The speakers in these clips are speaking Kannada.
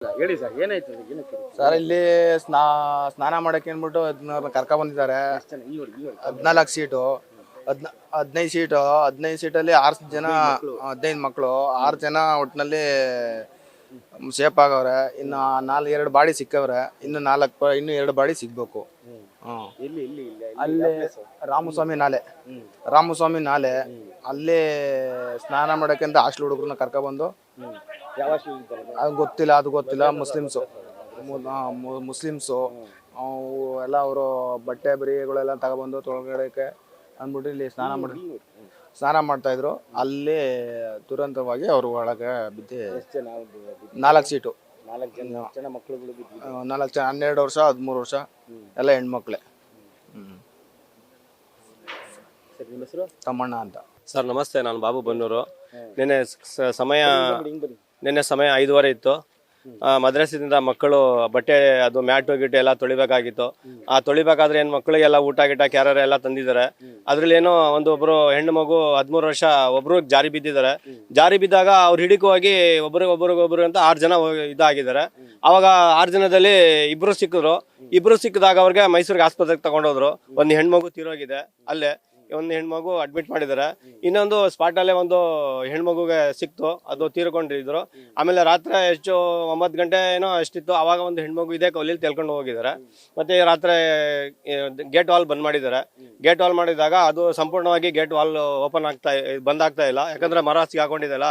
ಹೇಳಿ ಸರ್, ಏನಾಯ್ತು ಏನಕ್ಕೆ ಸರ್ ಇಲ್ಲಿ ಸ್ನಾನ ಮಾಡಕ್ಕೆ ಅಂದ್ಬಿಟ್ಟು ಕರ್ಕ ಬಂದಿದ್ದಾರೆ. 14 ಸೀಟು, 15 ಸೀಟು, 15 ಸೀಟಲ್ಲಿ 6 ಜನ, 15 ಮಕ್ಕಳು, 6 ಜನ ಒಟ್ಟಿನಲ್ಲಿ ಸೇಫ್ ಆಗವ್ರೆ. ಇನ್ನು 2 ಬಾಡಿ ಸಿಕ್ಕವ್ರೆ. ಇನ್ನು 2 ಬಾಡಿ ಸಿಗ್ಬೇಕು. ಅಲ್ಲಿ ರಾಮಸ್ವಾಮಿ ನಾಲೆ ಅಲ್ಲೇ ಸ್ನಾನ ಮಾಡಕ್ಕೆ ಅಂತ ಹಾಸ್ಟೆಲ್ ಹುಡುಗರನ್ನ ಕರ್ಕ ಬಂದು, ಅದು ಗೊತ್ತಿಲ್ಲ ಮುಸ್ಲಿಮ್ಸು ಎಲ್ಲ ಅವರು ಬಟ್ಟೆ ಬರಿಗಳೆಲ್ಲ ತಗೊಬಂದು ತೊಳಗಡೆಗೆ ಅಂದ್ಬಿಟ್ಟು ಇಲ್ಲಿ ಸ್ನಾನ ಮಾಡ್ತಾ ಇದ್ರು. ಅಲ್ಲಿ ದುರಂತವಾಗಿ ಅವರು ಒಳಗೆ ಬಿದ್ದು 4 ಸೀಟು, 4 ಜನ 12 ವರ್ಷ 13 ವರ್ಷ ಎಲ್ಲ ಹೆಣ್ಮಕ್ಳೇ. ತಮ್ಮಣ್ಣ ಅಂತ ಸರ್. ನಮಸ್ತೆ, ನಾನು ಬಾಬು ಬನ್ನೂರು. ನಿನ್ನೆ ಸಮಯ 5:15 ಇತ್ತು. ಮದ್ರಸದಿಂದ ಮಕ್ಕಳು ಬಟ್ಟೆ ಅದು ಮ್ಯಾಟು ಗಿಟ್ಟು ಎಲ್ಲ ತೊಳಿಬೇಕಾಗಿತ್ತು. ಆ ತೊಳಿಬೇಕಾದ್ರೆ ಏನು ಮಕ್ಕಳಿಗೆಲ್ಲ ಊಟ ಗಿಟ ಕ್ಯಾರರ್ ಎಲ್ಲ ತಂದಿದ್ದಾರೆ. ಅದ್ರಲ್ಲಿ ಏನೋ ಒಬ್ರು ಹೆಣ್ಣು ಮಗು 13 ವರ್ಷ ಒಬ್ರು ಜಾರಿ ಬಿದ್ದಿದ್ದಾರೆ. ಜಾರಿ ಬಿದ್ದಾಗ ಅವ್ರು ಹಿಡಿಕುವಾಗಿ ಒಬ್ರಿಗೊಬ್ರು ಅಂತ 6 ಜನ ಇದಾಗಿದ್ದಾರೆ. ಅವಾಗ 6 ಜನದಲ್ಲಿ ಇಬ್ರು ಸಿಕ್ಕಿದಾಗ ಅವ್ರಿಗೆ ಮೈಸೂರಿಗೆ ಆಸ್ಪತ್ರೆಗೆ ತಗೊಂಡೋದ್ರು. ಒಂದು ಹೆಣ್ಮಗು ತೀರೋಗಿದೆ, ಅಲ್ಲೇ ಒಂದು ಹೆಣ್ಮಗು ಅಡ್ಮಿಟ್ ಮಾಡಿದ್ದಾರೆ. ಇನ್ನೊಂದು ಸ್ಪಾಟಲ್ಲೇ ಒಂದು ಹೆಣ್ಮಗುಗೆ ಸಿಕ್ತು, ಅದು ತೀರ್ಕೊಂಡಿದ್ರು. ಆಮೇಲೆ ರಾತ್ರಿ ಎಷ್ಟು 9 ಗಂಟೆ ಏನೋ ಅಷ್ಟಿತ್ತು, ಅವಾಗ ಒಂದು ಹೆಣ್ಮಗು ಇದೇ ಕೌಲಿಯಲ್ಲಿ ತೆಲ್ಕೊಂಡು ಹೋಗಿದ್ದಾರೆ. ಮತ್ತೆ ರಾತ್ರಿ ಗೇಟ್ ವಾಲ್ ಬಂದ್ ಮಾಡಿದ್ದಾರೆ. ಗೇಟ್ ವಾಲ್ ಮಾಡಿದಾಗ ಅದು ಸಂಪೂರ್ಣವಾಗಿ ಗೇಟ್ ವಾಲ್ ಬಂದಾಗ್ತಾ ಇಲ್ಲ, ಯಾಕಂದ್ರೆ ಮರ ಸಿಗಾಕೊಂಡಿದೆಲ್ಲ.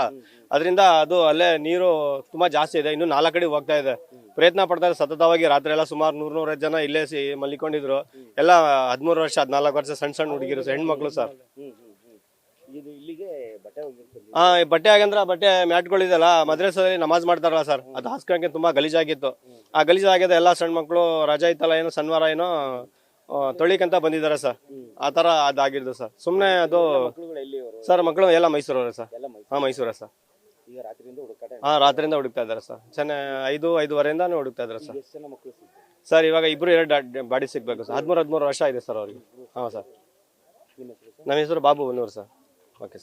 ಅದರಿಂದ ಅದು ಅಲ್ಲೇ ನೀರು ತುಂಬಾ ಜಾಸ್ತಿ ಇದೆ. ಇನ್ನು 4 ಕಡೆ ಹೋಗ್ತಾ ಇದೆ. ಪ್ರಯತ್ನ ಪಡ್ತಾರೆ ಸತತವಾಗಿ. ರಾತ್ರಿ ಎಲ್ಲ ಸುಮಾರು 100-150 ಜನ ಇಲ್ಲೇ ಮಲ್ಲಿಕೊಂಡಿದ್ರು. ಎಲ್ಲ 13 ವರ್ಷ 14 ವರ್ಷ ಸಣ್ಣ ಹುಡುಗಿರು, ಹೆಣ್ಮಕ್ಳು ಸರ್. ಬಟ್ಟೆ ಆಗಂದ್ರ ಬಟ್ಟೆ ಮ್ಯಾಟ್ಗಳಿದೆಲ್ಲ ಮದ್ರಸದಲ್ಲಿ ನಮಾಜ್ ಮಾಡ್ತಾರಲ್ಲ ಸರ್, ಅದು ಹಾಸ್ಕೊಂಡ್ರೆ ತುಂಬಾ ಗಲೀಜಾಗಿತ್ತು. ಆ ಗಲೀಜಾಗಿದೆ. ಎಲ್ಲ ಸಣ್ಣ ಮಕ್ಳು ರಜಾ ಇತ್ತಲ್ಲ, ಏನೋ ಶನಿವಾರ ಏನೋ ತೊಳಿಕಂತ ಬಂದಿದ್ದಾರೆ ಸರ್. ಆ ತರ ಅದಾಗಿರ್ದು ಸರ್. ಸುಮ್ನೆ ಅದು ಸರ್ ಮಕ್ಕಳು ಎಲ್ಲ ಮೈಸೂರವ್ರೆ ಸರ್. ಮೈಸೂರೇ ಸರ್. ರಾತ್ರಿಯಿಂದ ಹುಡುಕ್ತಾ ಇದ್ದಾರೆ ಸರ್. 5-5:30 ಹುಡುಕ್ತಾ ಇದ್ದಾರೆ ಸರ್. ಸರ್ ಇವಾಗ 2 ಬಾಡಿ ಸಿಗ್ಬೇಕು ಸರ್. 13 ವರ್ಷ ಇದೆ ಸರ್ ಅವ್ರಿಗೆ. ಸರ್. ನಮ್ಮ ಹೆಸರು Babu Bannur sir. Okay sir.